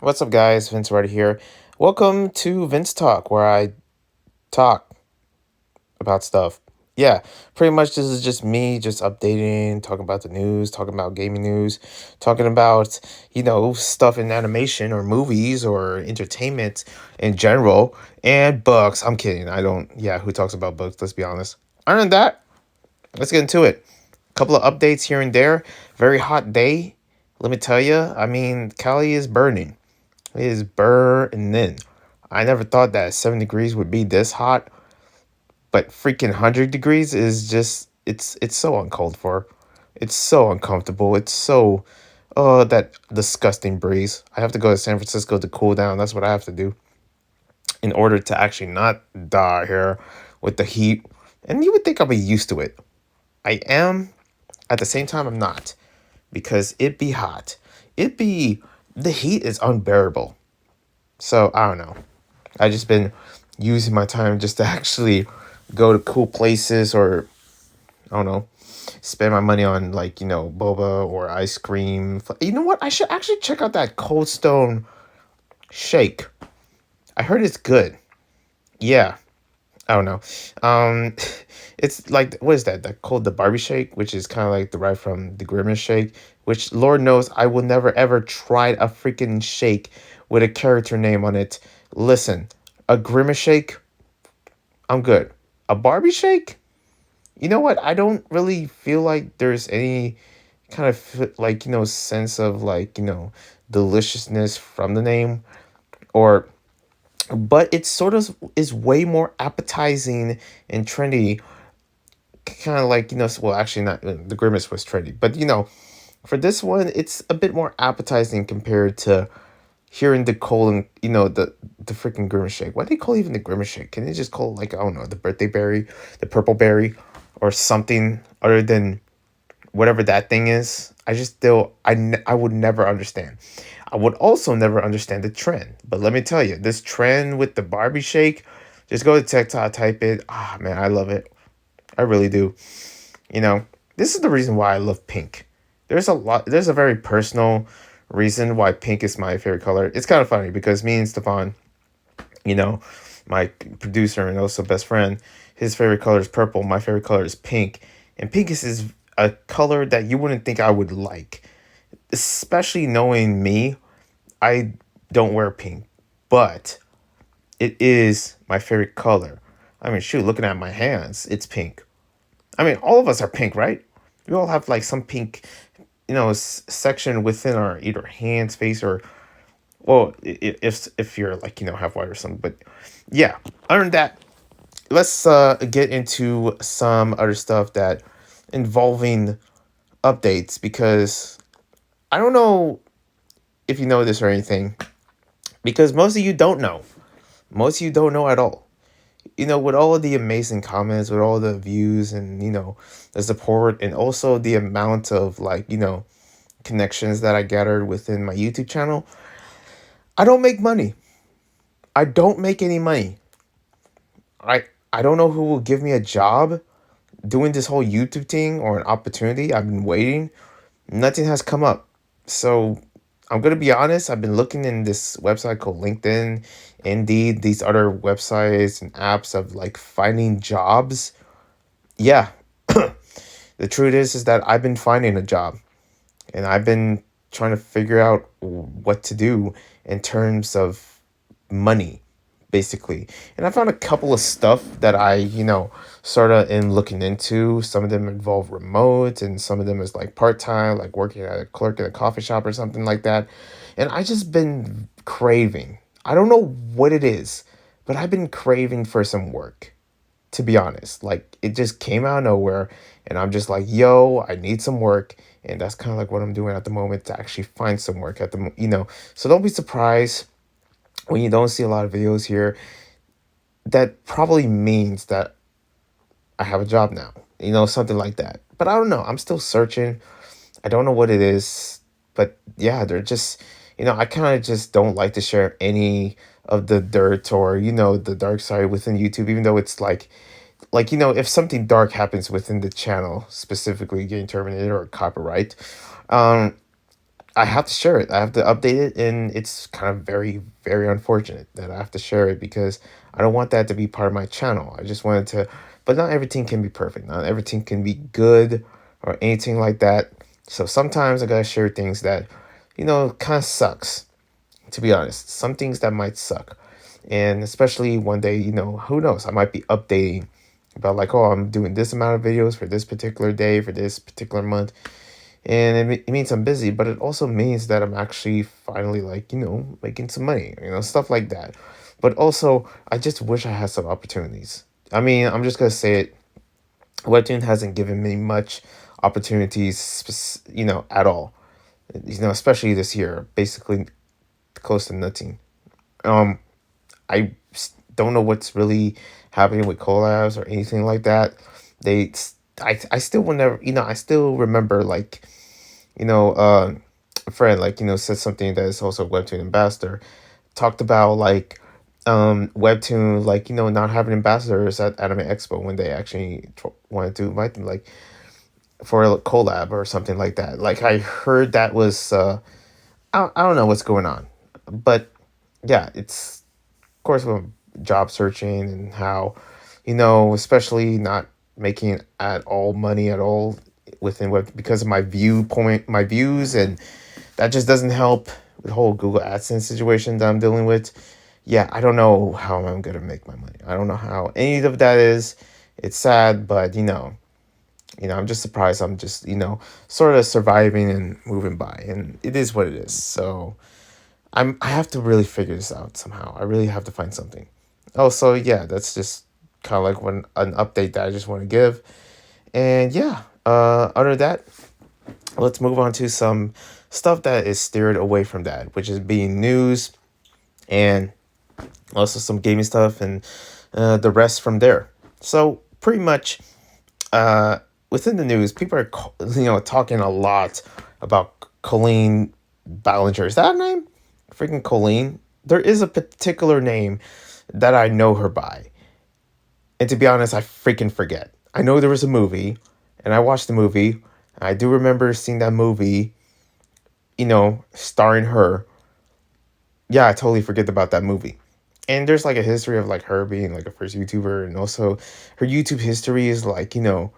What's up, guys? Vince right here. Welcome to VinzTalk, where I talk about stuff. Yeah, pretty much this is just me just updating, talking about the news, talking about gaming news, talking about, stuff in animation or movies or entertainment in general, and books. I'm kidding. I don't, yeah, who talks about books? Let's be honest. Other than that, let's get into it. Couple of updates here and there. Very hot day. Let me tell you, Cali is burning. It is burning. I never thought that 7 degrees would be this hot, but freaking 100 degrees is just it's so uncalled for. It's so uncomfortable. It's so that disgusting breeze. I have to go to San Francisco to cool down. That's what I have to do in order to actually not die here with the heat. And you would think I'll be used to it. I am. At the same time, I'm not because it be hot. It be the heat is unbearable. So I don't know. I just been using my time just to actually go to cool places or I don't know, spend my money on like, boba or ice cream. You know what? I should actually check out that Cold Stone shake. I heard it's good. Yeah. I don't know. Um it's like what is that? That called the Barbie shake, which is kind of like derived from the Grimace shake, which Lord knows I will never ever try a freaking shake with a character name on it. Listen, a Grimace shake, I'm good. A Barbie shake? You know what? I don't really feel like there's any kind of like, sense of like, deliciousness from the name or but it sort of is way more appetizing and trendy, kind of like, well, actually not the Grimace was trendy, but for this one it's a bit more appetizing compared to hearing the colon, the freaking Grimace shake. Why do they call even the Grimace shake? Can they just call it like, I don't know, the birthday berry, the purple berry, or something other than whatever that thing is? I just still, I would never understand. I would also never understand the trend. But let me tell you, this trend with the Barbie shake, just go to TikTok, type it. Ah, man, I love it. I really do. You know, this is the reason why I love pink. There's a very personal reason why pink is my favorite color. It's kind of funny because me and Stefan, you know, my producer and also best friend, his favorite color is purple. My favorite color is pink. And pink is a color that you wouldn't think I would like. Especially knowing me, I don't wear pink. But it is my favorite color. I mean, shoot, looking at my hands, it's pink. I mean, all of us are pink, right? We all have like some pink, section within our either hands, face, or well, if you're like half white or something. But yeah, other than that, let's get into some other stuff that involving updates because I don't know if you know this or anything because most of you don't know. Most of you don't know at all. With all of the amazing comments, with all the views and, the support and also the amount of like, connections that I gathered within my YouTube channel, I don't make money. I don't make any money. I don't know who will give me a job doing this whole YouTube thing or an opportunity. I've been waiting. Nothing has come up. So I'm gonna be honest, I've been looking in this website called LinkedIn, Indeed, these other websites and apps of like finding jobs. Yeah, the truth is that I've been finding a job and I've been trying to figure out what to do in terms of money, basically. And I found a couple of stuff that I, sort of am looking into. Some of them involve remote and some of them is like part-time, like working at a clerk at a coffee shop or something like that. And I just been craving. I don't know what it is, but I've been craving for some work, to be honest. Like it just came out of nowhere and I'm just like, yo, I need some work. And that's kind of like what I'm doing at the moment to actually find some work So don't be surprised when you don't see a lot of videos here. That probably means that I have a job now, something like that. But I don't know. I'm still searching. I don't know what it is. But yeah, they're just, I kind of just don't like to share any of the dirt or, the dark side within YouTube, even though it's like if something dark happens within the channel, specifically getting terminated or copyright, um I have to share it. I have to update it, and it's kind of very, very unfortunate that I have to share it because I don't want that to be part of my channel. I just wanted to, but not everything can be perfect. Not everything can be good or anything like that. So sometimes I gotta share things that, kind of sucks. To be honest, some things that might suck, and especially one day, who knows? I might be updating about like, oh, I'm doing this amount of videos for this particular day for this particular month, and it means I'm busy, but it also means that I'm actually finally like making some money, stuff like that. But also, I just wish I had some opportunities. I mean, I'm just gonna say it. Webtoon hasn't given me much opportunities, at all. Especially this year, basically close to nothing. Um, don't know what's really happening with collabs or anything like that. They, I still will never, I still remember like a friend like said something that is also a webtoon ambassador talked about like webtoon like not having ambassadors at anime expo when they actually wanted to invite them like for a collab or something like that. Like I heard that was I don't know what's going on, but yeah, it's of course when job searching and how especially not making at all money at all within web because of my views, and that just doesn't help with the whole Google AdSense situation that I'm dealing with. Yeah, I don't know how I'm gonna make my money. I don't know how any of that is. It's sad, but I'm just surprised. I'm just sort of surviving and moving by, and it is what it is. So I have to really figure this out somehow. I really have to find something. Oh, so yeah, that's just kind of like an update that I just want to give. And yeah, other than that, let's move on to some stuff that is steered away from that, which is being news and also some gaming stuff and the rest from there. So pretty much within the news, people are talking a lot about Colleen Ballinger. Is that her name? Freaking Colleen. There is a particular name that I know her by, and to be honest, I freaking forget. I know there was a movie, and I watched the movie. I do remember seeing that movie, starring her. Yeah, I totally forget about that movie. And there's like a history of like her being like a first YouTuber, and also her YouTube history is like kind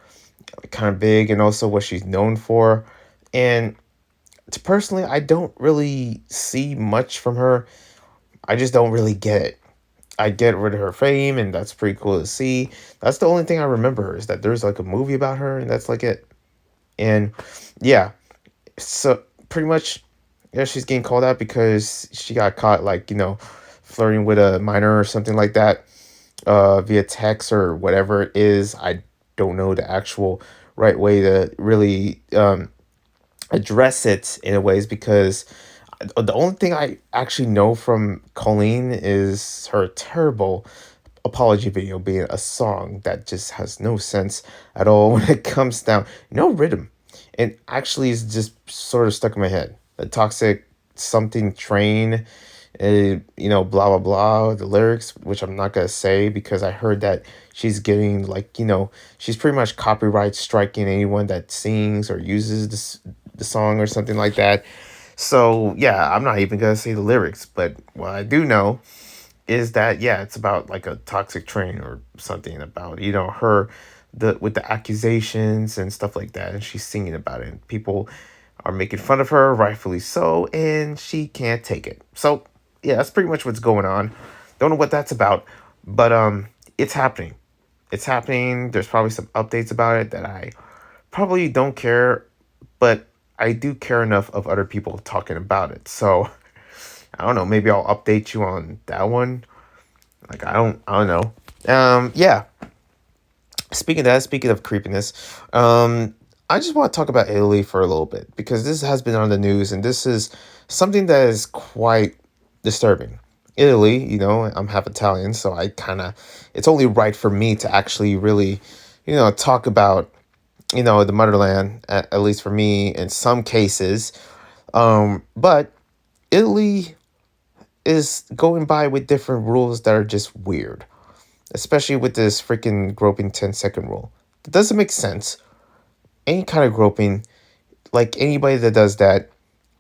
of big, and also what she's known for. And personally, I don't really see much from her. I just don't really get it. I get rid of her fame, and that's pretty cool to see. That's the only thing I remember is that there's like a movie about her, and that's like it. And yeah, so pretty much, yeah, she's getting called out because she got caught like flirting with a minor or something like that, via text or whatever it is. I don't know the actual right way to really address it in a ways because the only thing I actually know from Colleen is her terrible apology video being a song that just has no sense at all when it comes down. No rhythm. And actually is just sort of stuck in my head. The toxic something train, blah blah blah. The lyrics, which I'm not gonna say because I heard that she's getting like she's pretty much copyright striking anyone that sings or uses the song or something like that. So yeah, I'm not even gonna say the lyrics, but what I do know is that yeah, it's about like a toxic train or something about her the with the accusations and stuff like that, and she's singing about it. And people are making fun of her, rightfully so, and she can't take it. So yeah, that's pretty much what's going on. Don't know what that's about, but it's happening. It's happening. There's probably some updates about it that I probably don't care, but I do care enough of other people talking about it. So I don't know. Maybe I'll update you on that one. Like I don't know. Yeah. Speaking of that, speaking of creepiness, I just want to talk about Italy for a little bit because this has been on the news, and this is something that is quite disturbing. Italy, I'm half Italian, so it's only right for me to actually really, talk about, the motherland, at least for me in some cases. But Italy is going by with different rules that are just weird, especially with this freaking groping 10-second rule. It doesn't make sense. Any kind of groping, like anybody that does that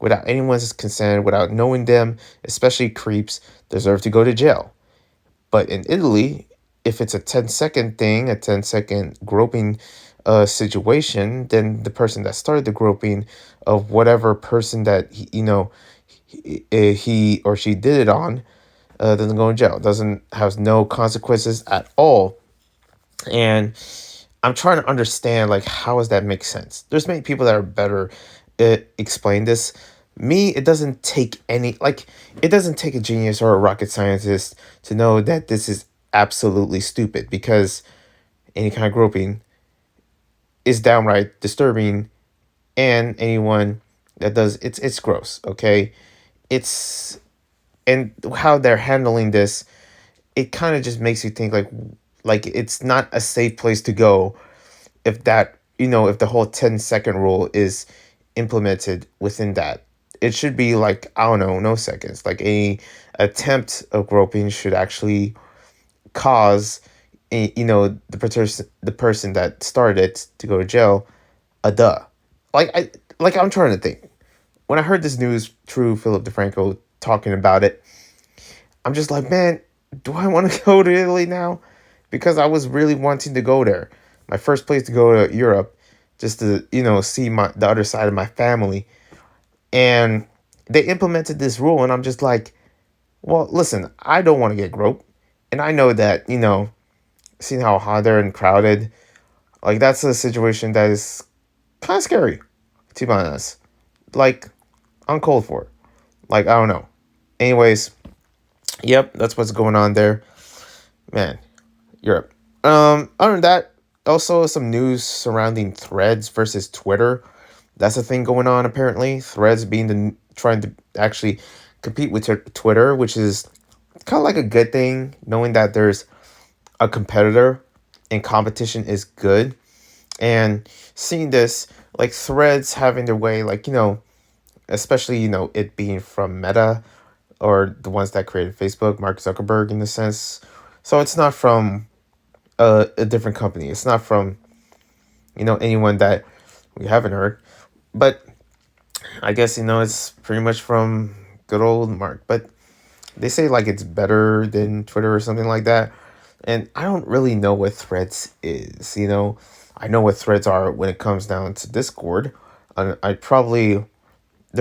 without anyone's consent, without knowing them, especially creeps, deserve to go to jail. But in Italy, if it's a 10-second thing, a 10-second groping situation, then the person that started the groping of whatever person that he or she did it on doesn't go in jail. Doesn't Has no consequences at all. And I'm trying to understand, like, how does that make sense? There's many people that are better explain this. Me, it doesn't take it doesn't take a genius or a rocket scientist to know that this is absolutely stupid, because any kind of groping is downright disturbing, and anyone that does it's gross. Okay, it's and how they're handling this, it kind of just makes you think like it's not a safe place to go if that if the whole 10-second rule is implemented within that. It should be like, I don't know, no seconds. Like, a attempt of groping should actually cause the person that started it to go to jail. A duh. I'm trying to think. When I heard this news, True Philip DeFranco talking about it, I'm just like, man, do I want to go to Italy now? Because I was really wanting to go there. My first place to go to Europe, just to see the other side of my family. And they implemented this rule, and I'm just like, well, listen, I don't want to get groped, and I know that seeing how hot they're and crowded, like, that's a situation that is kind of scary, to be honest. Like, I'm cold for it. Like, I don't know. Anyways, yep, that's what's going on there, man. Europe. Other than that, also some news surrounding Threads versus Twitter. That's a thing going on, apparently. Threads trying to actually compete with Twitter, which is kind of like a good thing, knowing that there's a competitor and competition is good. And seeing this, like, Threads having their way, like, especially, it being from Meta, or the ones that created Facebook, Mark Zuckerberg, in a sense. So it's not from a different company. It's not from, anyone that we haven't heard. But I guess, it's pretty much from good old Mark. But they say, like, it's better than Twitter or something like that. And I don't really know what Threads is, I know what Threads are when it comes down to Discord. There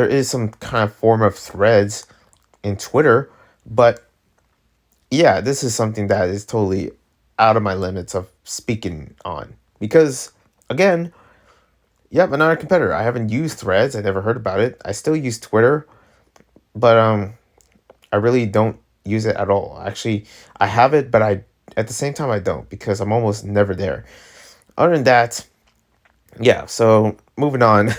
is some kind of form of Threads in Twitter. But yeah, this is something that is totally out of my limits of speaking on. Because, again, yep, another competitor. I haven't used Threads. I never heard about it. I still use Twitter, but I really don't use it at all. Actually, I have it, but at the same time I don't, because I'm almost never there. Other than that, yeah. So moving on,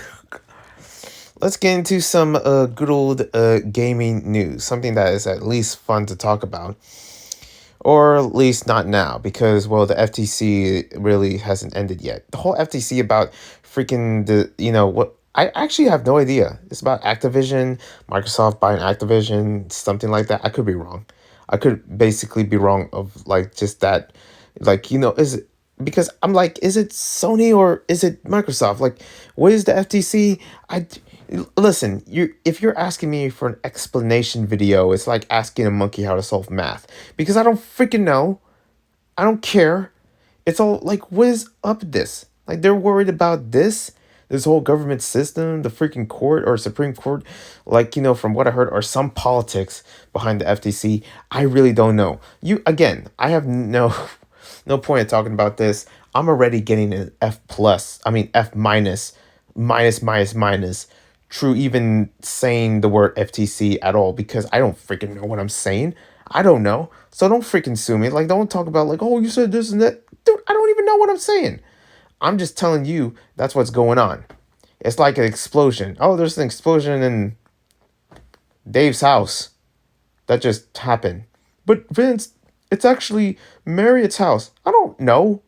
let's get into some good old gaming news. Something that is at least fun to talk about. Or at least not now, because, well, the FTC really hasn't ended yet. The whole FTC about freaking what, I actually have no idea. It's about Activision, Microsoft buying Activision, something like that. I could be wrong. I could basically be wrong of, like, just that, like, is it, because I'm like, is it Sony or is it Microsoft? Like, what is the FTC? Listen, if you're asking me for an explanation video, it's like asking a monkey how to solve math, because I don't freaking know. I don't care. It's all like, what is up with this? Like, they're worried about this whole government system, the freaking court or Supreme Court, like, from what I heard, or some politics behind the FTC. I really don't know. I have no point in talking about this. I'm already getting an F plus. I mean, F minus, minus. True, even saying the word FTC at all, because I don't freaking know what I'm saying. I don't know. So don't freaking sue me. Like, don't talk about, like, oh, you said this and that. Dude, I don't even know what I'm saying. I'm just telling you that's what's going on. It's like an explosion. Oh, there's an explosion in Dave's house. That just happened. But Vince, it's actually Marriott's house. I don't know.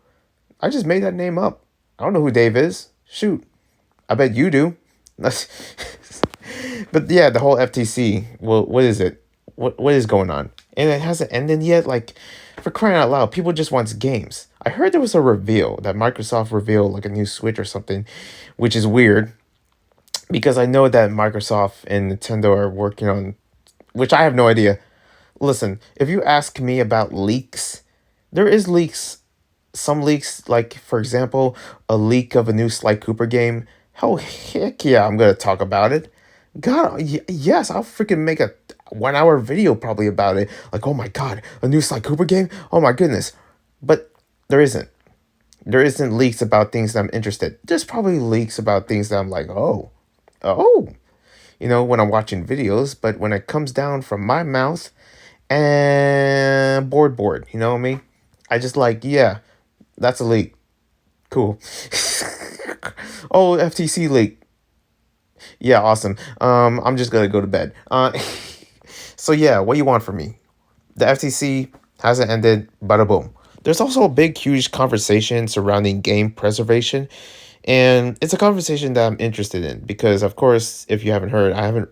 I just made that name up. I don't know who Dave is. Shoot. I bet you do. But yeah, the whole FTC. Well, what is it? What is going on? And it hasn't ended yet. Like, for crying out loud, people just want games. I heard there was a reveal that Microsoft revealed, like, a new Switch or something, which is weird. because I know that Microsoft and Nintendo are working on, which I have no idea. Listen, if you ask me about leaks, there is leaks. Some leaks, like for example, a leak of a new Sly Cooper game. Hell, heck yeah, I'm gonna talk about it. God, yes, I'll freaking make a 1 hour video probably about it. Like, oh my god, a new Sly Cooper game? Oh my goodness. But there isn't. There isn't leaks about things that I'm interested. There's probably leaks about things that I'm like, oh, when I'm watching videos. But when it comes down from my mouth and board, you know what I mean? I just like, yeah, that's a leak. Cool. Oh, FTC leak. Yeah, awesome. I'm just gonna go to bed. So yeah, what you want from me? The FTC hasn't ended. Bada boom. There's also a big, huge conversation surrounding game preservation, and it's a conversation that I'm interested in because, of course, if you haven't heard,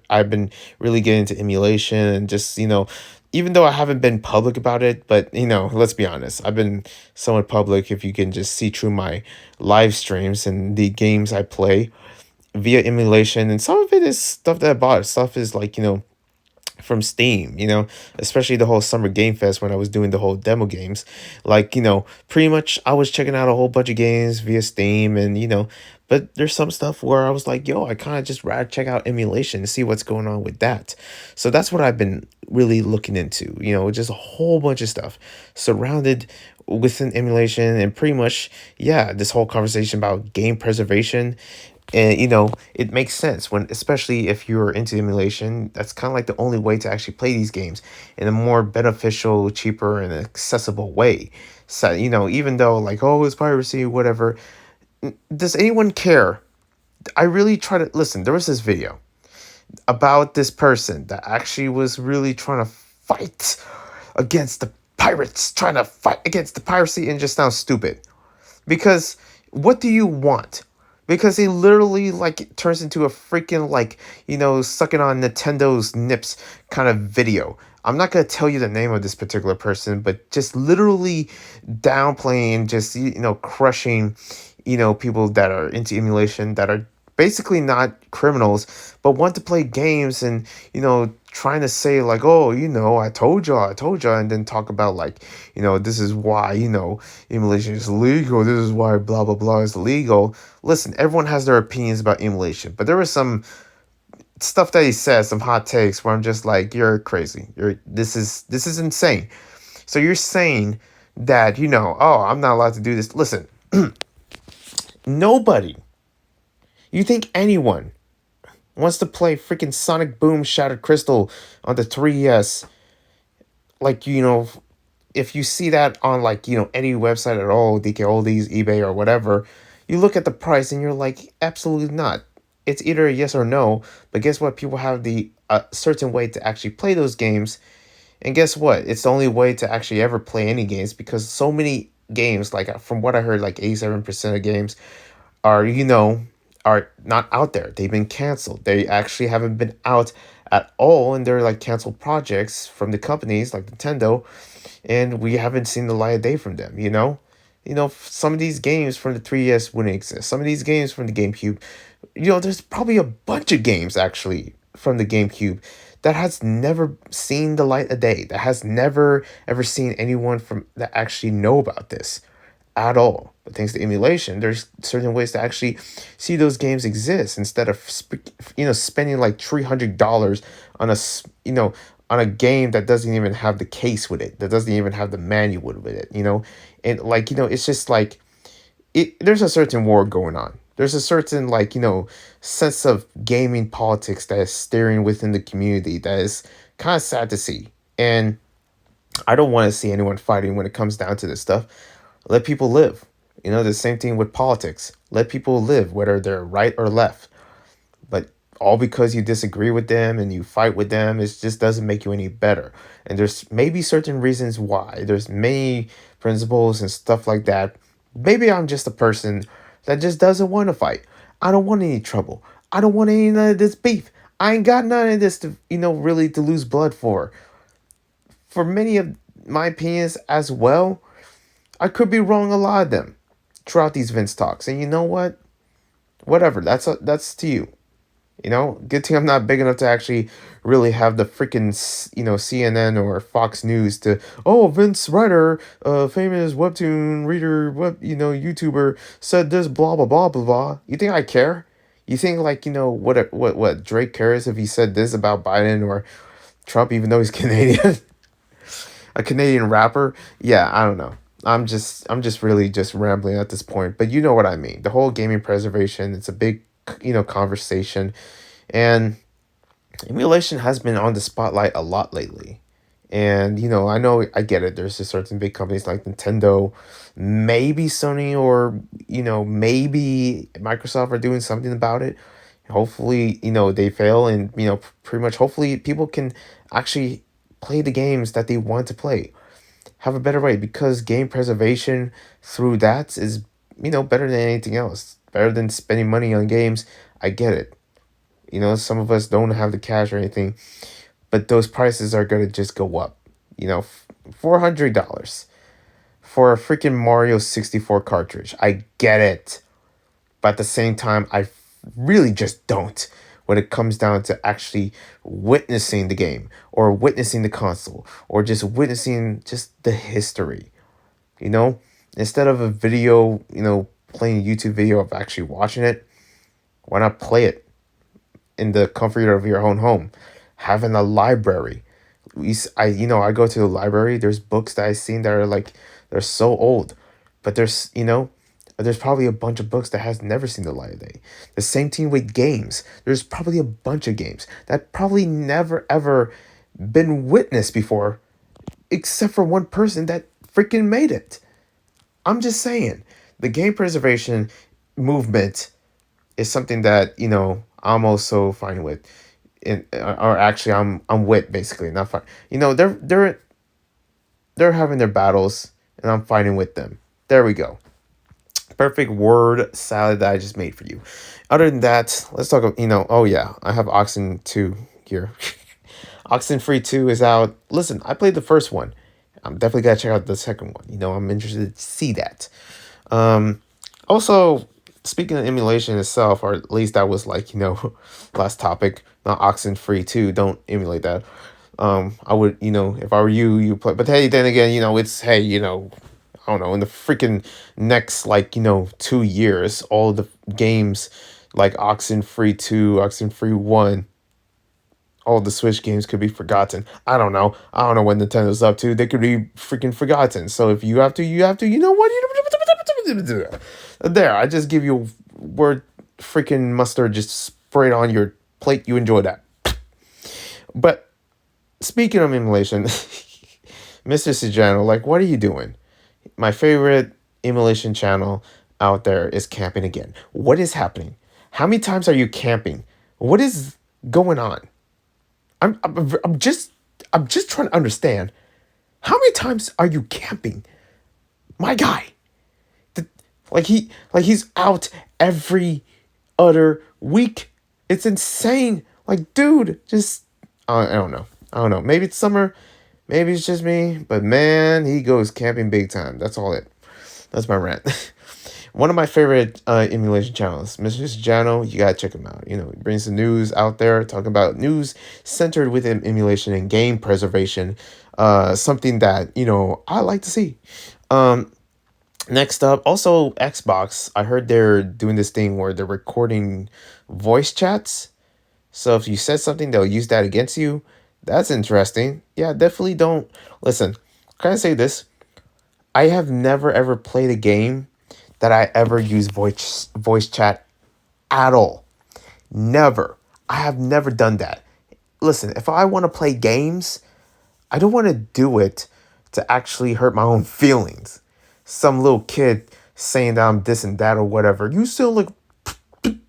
I've been really getting into emulation and just even though I haven't been public about it, but let's be honest, I've been somewhat public if you can just see through my live streams and the games I play via emulation, and some of it is stuff that I bought. Stuff is like from Steam, especially the whole Summer Game Fest when I was doing the whole demo games. Like, pretty much I was checking out a whole bunch of games via Steam and, but there's some stuff where I was like, yo, I kind of just rather check out emulation to see what's going on with that. So that's what I've been really looking into, just a whole bunch of stuff surrounded within emulation and pretty much, yeah, this whole conversation about game preservation. And it makes sense when, especially if you're into emulation, that's kind of like the only way to actually play these games in a more beneficial, cheaper, and accessible way. So even though like, oh, it's piracy, whatever, does anyone care? I really try to listen. There was this video about this person that actually was really trying to fight against the pirates, trying to fight against the piracy, and just sounds stupid. Because what do you want? Because he literally like it turns into a freaking like sucking on Nintendo's nips kind of video. I'm not gonna tell you the name of this particular person, but just literally downplaying, just crushing, people that are into emulation that are basically not criminals, but want to play games and trying to say like, oh, I told y'all, and then talk about like, this is why emulation is legal. This is why blah blah blah is legal. Listen, everyone has their opinions about emulation, but there was some stuff that he said, some hot takes where I'm just like, you're crazy. This is insane. So you're saying that oh, I'm not allowed to do this. Listen, nobody. You think anyone wants to play freaking Sonic Boom Shattered Crystal on the 3DS, like, if you see that on, like, any website at all, DK Oldies, eBay, or whatever, you look at the price and you're like, absolutely not. It's either a yes or no, but guess what? People have the certain way to actually play those games, and guess what? It's the only way to actually ever play any games because so many games, like, from what I heard, like 87% of games are are not out there. They've been canceled. They actually haven't been out at all, and they're like canceled projects from the companies like Nintendo, and we haven't seen the light of day from them. Some of these games from the 3DS wouldn't exist. Some of these games from the GameCube, there's probably a bunch of games actually from the GameCube that has never seen the light of day. That has never ever seen anyone from that actually know about this at all. But thanks to emulation, there's certain ways to actually see those games exist instead of spending like $300 on on a game that doesn't even have the case with it, that doesn't even have the manual with it, and like it's just like there's a certain war going on. There's a certain like sense of gaming politics that is steering within the community that is kind of sad to see, and I don't want to see anyone fighting when it comes down to this stuff. Let people live. The same thing with politics. Let people live, whether they're right or left. But all because you disagree with them and you fight with them, it just doesn't make you any better. And there's maybe certain reasons why. There's many principles and stuff like that. Maybe I'm just a person that just doesn't want to fight. I don't want any trouble. I don't want any of this beef. I ain't got none of this to, really to lose blood for. For many of my opinions as well, I could be wrong a lot of them throughout these Vince talks. And you know what? Whatever. That's to you. Good thing I'm not big enough to actually really have the freaking, CNN or Fox News to, oh, Vince Ryder, famous webtoon reader, YouTuber said this, blah, blah, blah, blah, blah. You think I care? You think, like, what Drake cares if he said this about Biden or Trump, even though he's Canadian? A Canadian rapper? Yeah, I don't know. I'm just really just rambling at this point, but you know what I mean. The whole gaming preservation, it's a big, conversation, and emulation has been on the spotlight a lot lately. And I know I get it. There's just certain big companies like Nintendo, maybe Sony, or maybe Microsoft are doing something about it. Hopefully, they fail, and pretty much hopefully people can actually play the games that they want to play, have a better way, because game preservation through that is better than anything else. Better than spending money on games. I get it. Some of us don't have the cash or anything, but those prices are gonna just go up. $400 for a freaking Mario 64 cartridge. I get it, but at the same time, I really just don't. When it comes down to actually witnessing the game, or witnessing the console, or just witnessing just the history, you know, instead of a video, playing a YouTube video of actually watching it, why not play it in the comfort of your own home? Having a library. I go to the library. There's books that I've seen that are like, they're so old, but there's probably a bunch of books that has never seen the light of day. The same thing with games. There's probably a bunch of games that probably never ever been witnessed before, except for one person that freaking made it. I'm just saying, the game preservation movement is something that I'm also fine with, or actually I'm with, basically, not fine. They're having their battles, and I'm fighting with them. There we go. Perfect word salad that I just made for you. Other than that, let's talk about, oh yeah, I have Oxen 2 here. Oxen Free 2 is out. Listen, I played the first one. I'm definitely gotta check out the second one. I'm interested to see that. Also, speaking of emulation itself, or at least that was like, last topic, not Oxen Free 2, don't emulate that. I would, if I were you play, but hey, then again, it's, hey, I don't know, in the freaking next, like, 2 years, all the games like Oxen Free 2, Oxen Free 1, all the Switch games could be forgotten. I don't know. I don't know what Nintendo's up to. They could be freaking forgotten. So if you have to, you have to, you know what? There, I just give you word freaking mustard just sprayed on your plate. You enjoy that. But speaking of emulation, Mr. Sejano, like, what are you doing? My favorite emulation channel out there is camping again. What is happening? How many times are you camping? What is going on? I'm just trying to understand. How many times are you camping? My guy. He's out every other week. It's insane. Like, dude, just I don't know. I don't know. Maybe it's summer. Maybe it's just me. But man, he goes camping big time. That's my rant. One of my favorite emulation channels, Mr. Jano. You gotta check him out. He brings the news out there, talking about news centered within emulation and game preservation. Something that I like to see. Next up, also Xbox. I heard they're doing this thing where they're recording voice chats. So if you said something, they'll use that against you. That's interesting. Yeah, definitely don't listen. Can I say this? I have never ever played a game that I ever use voice chat at all. Never. I have never done that. Listen, if I want to play games, I don't want to do it to actually hurt my own feelings. Some little kid saying that I'm this and that or whatever. You still look freaking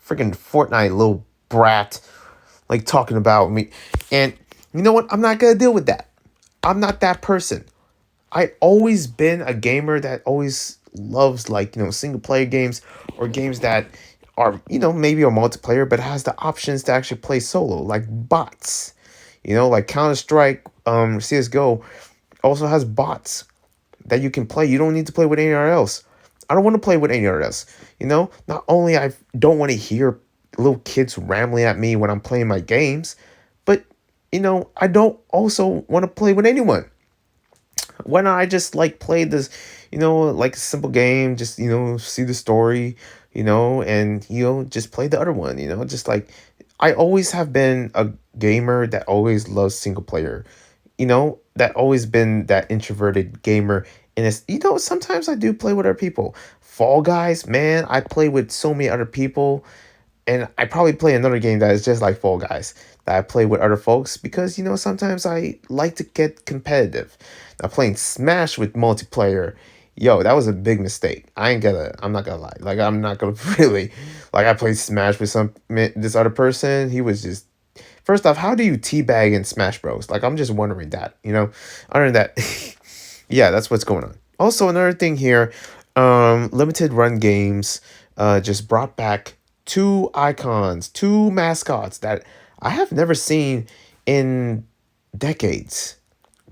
Fortnite little brat, like, talking about me. And you know what? I'm not gonna deal with that. I'm not that person. I always been a gamer that always loves, like, single player games, or games that are, maybe a multiplayer, but has the options to actually play solo, like bots. Like Counter-Strike, CSGO also has bots that you can play. You don't need to play with anyone else. I don't want to play with any of this. Not only I don't want to hear little kids rambling at me when I'm playing my games, but I don't also want to play with anyone. Why not I just like play this, like a simple game, just see the story, and just play the other one, just like I always have been a gamer that always loves single player, that always been that introverted gamer. And it's sometimes I do play with other people. Fall Guys, man, I play with so many other people, and I probably play another game that is just like Fall Guys that I play with other folks because sometimes I like to get competitive. Now playing Smash with multiplayer, yo, that was a big mistake. I'm not gonna lie. Like I'm not gonna really, like I played Smash with this other person. He was just first off, how do you teabag in Smash Bros? Like I'm just wondering that. Other than that, yeah, that's what's going on. Also, another thing here, limited run games just brought back two icons, two mascots that I have never seen in decades.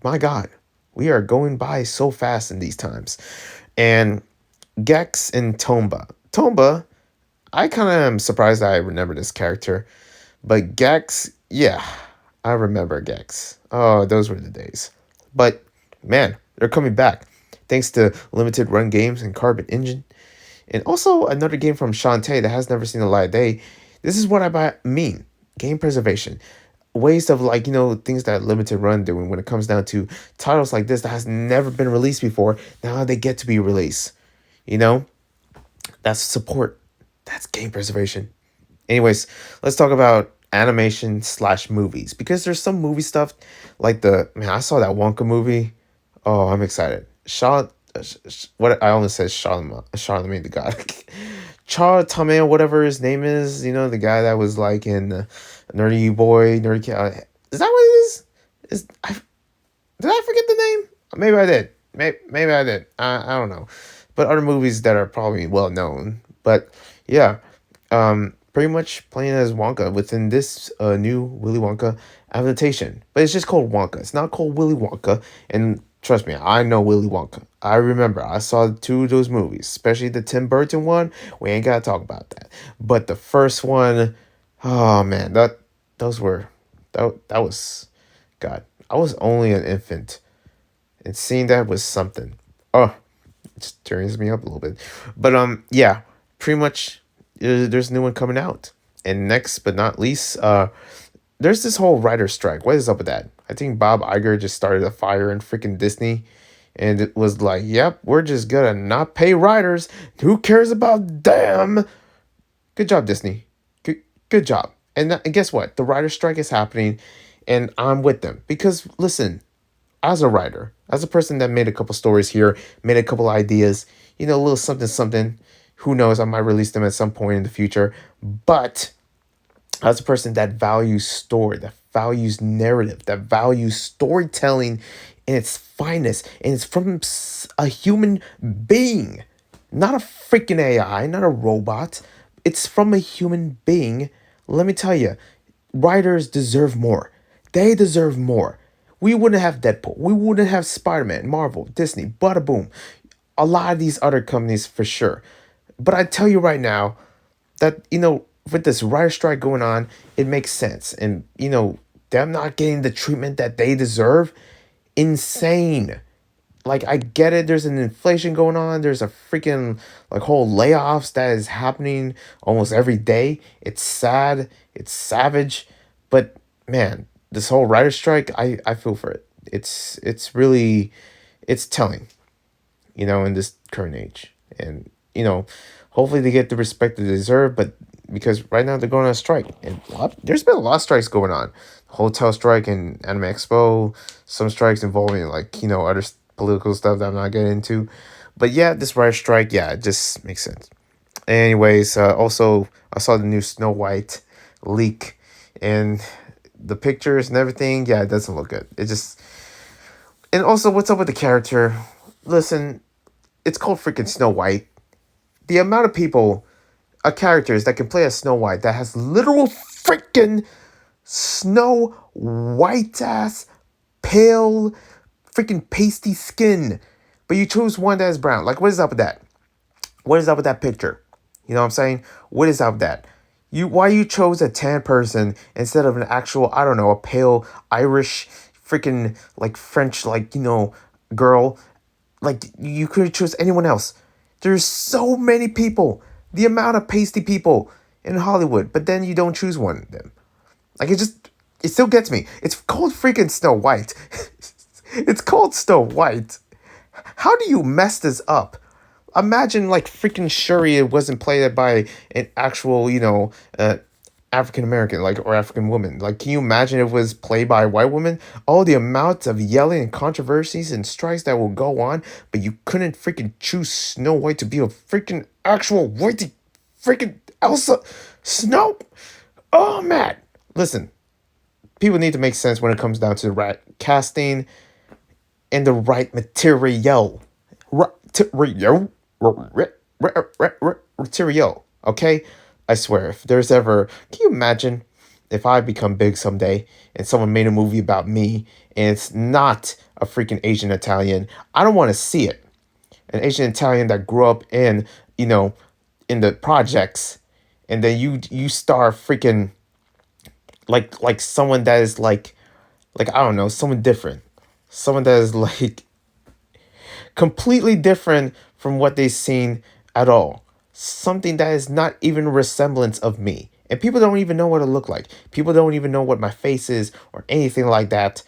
My God, we are going by so fast in these times. And Gex and Tomba. Tomba, I kind of am surprised that I remember this character. But Gex, yeah, I remember Gex. Oh, those were the days. But man, they're coming back thanks to limited run games and Carbon Engine. And also another game from Shantae that has never seen the light of day. This is what mean. Game preservation. Ways of like, things that limited run doing when it comes down to titles like this that has never been released before. Now they get to be released. That's support. That's game preservation. Anyways, let's talk about animation slash movies because there's some movie stuff like I saw that Wonka movie. Oh, I'm excited. What I almost said Charlemagne the God. Char Tame, whatever his name is, the guy that was like in Nerdy Boy, Nerdy Cat. Is that what it is? Did I forget the name? Maybe I did. Maybe I did. I don't know. But other movies that are probably well known. But yeah, pretty much playing as Wonka within this new Willy Wonka adaptation. But it's just called Wonka. It's not called Willy Wonka. And trust me, I know Willy Wonka. I remember. I saw two of those movies, especially the Tim Burton one. We ain't got to talk about that. But the first one, oh man, that was, God, I was only an infant. And seeing that was something. Oh, it just turns me up a little bit. But yeah, pretty much there's a new one coming out. And next but not least, there's this whole writer strike. What is up with that? I think Bob Iger just started a fire in freaking Disney. And it was like, yep, we're just gonna not pay writers. Who cares about them? Good job, Disney. Good job. And guess what? The writer strike is happening. And I'm with them. Because, listen, as a writer, as a person that made a couple stories here, made a couple ideas, a little something, something. Who knows? I might release them at some point in the future. But as a person that values story, that values narrative, that values storytelling in its finest, and it's from a human being, not a freaking AI, not a robot. It's from a human being. Let me tell you, writers deserve more. They deserve more. We wouldn't have Deadpool. We wouldn't have Spider-Man, Marvel, Disney, bada boom. A lot of these other companies for sure. But I tell you right now that, with this writer strike going on, it makes sense. And, them not getting the treatment that they deserve, insane. Like, I get it. There's an inflation going on. There's a freaking, like, whole layoffs that is happening almost every day. It's sad. It's savage. But, man, this whole writer strike, I feel for it. It's really, it's telling, in this current age. And, hopefully they get the respect they deserve, but because right now they're going on a strike. And there's been a lot of strikes going on. Hotel strike and Anime Expo, some strikes involving like, other political stuff that I'm not getting into. But yeah, this writer strike, yeah, it just makes sense. Anyways, also I saw the new Snow White leak and the pictures and everything. Yeah, it doesn't look good. It just, and also what's up with the character? Listen, it's called freaking Snow White. The amount of characters that can play as Snow White that has literal freaking snow white ass, pale, freaking pasty skin, but you chose one that is brown. Like, what is up with that? What is up with that picture? You know what I'm saying? What is up with that? Why you chose a tan person instead of an actual, I don't know, a pale Irish freaking like French like, girl. Like you could choose anyone else. There's so many people. The amount of pasty people in Hollywood, but then you don't choose one of them. Like it still gets me. It's called freaking Snow White. It's called Snow White. How do you mess this up? Imagine like freaking Shuri wasn't played by an actual, African American, like, or African woman. Like, can you imagine if it was played by a white woman? All the amounts of yelling and controversies and strikes that will go on, but you couldn't freaking choose Snow White to be a freaking actual whitey freaking Elsa Snow. Oh man, listen, people need to make sense when it comes down to the right casting and the right material. Material. Okay? I swear, if there's ever. Can you imagine if I become big someday and someone made a movie about me and it's not a freaking Asian Italian? I don't want to see it. An Asian Italian that grew up in, in the projects, and then you star freaking like someone that is like I don't know, someone different. Someone that is like completely different from what they've seen at all. Something that is not even a resemblance of me. And people don't even know what I look like. People don't even know what my face is or anything like that.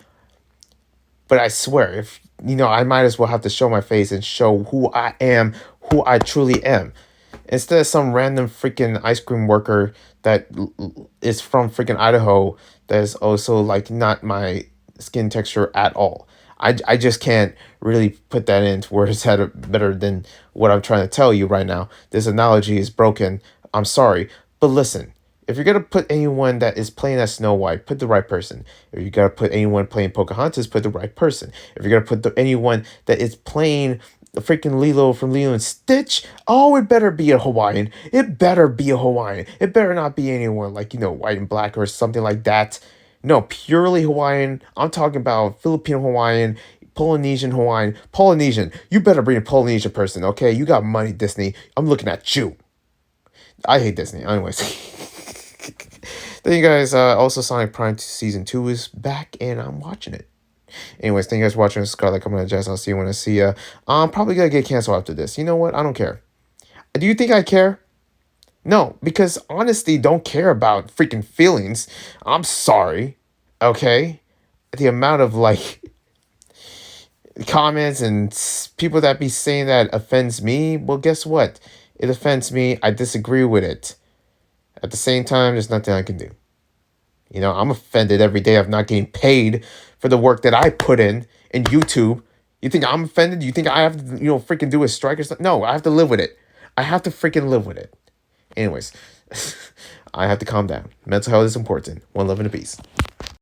But I swear, if I might as well have to show my face and show who I am, who I truly am. Instead of some random freaking ice cream worker that is from freaking Idaho that is also like not my skin texture at all. I just can't really put that into words that are better than what I'm trying to tell you right now. This analogy is broken. I'm sorry. But listen, if you're going to put anyone that is playing as Snow White, put the right person. If you're going to put anyone playing Pocahontas, put the right person. If you're going to put anyone that is playing the freaking Lilo from Lilo and Stitch, oh, it better be a Hawaiian. It better be a Hawaiian. It better not be anyone like, white and black or something like that. No, purely Hawaiian. I'm talking about Filipino Hawaiian, Polynesian Hawaiian. Polynesian. You better bring a Polynesian person, okay? You got money, Disney. I'm looking at you. I hate Disney. Anyways. Thank you guys. Also, Sonic Prime Season 2 is back, and I'm watching it. Anyways, thank you guys for watching. Scarlet coming to Jazz. I'll see you when I see ya. I'm probably going to get canceled after this. You know what? I don't care. Do you think I care? No, because honesty don't care about freaking feelings. I'm sorry. Okay? The amount of like comments and people that be saying that offends me, well, guess what? It offends me. I disagree with it. At the same time, there's nothing I can do. I'm offended every day of not getting paid for the work that I put in YouTube. You think I'm offended? You think I have to, freaking do a strike or something? No, I have to live with it. I have to freaking live with it. Anyways, I have to calm down. Mental health is important. One love and a peace.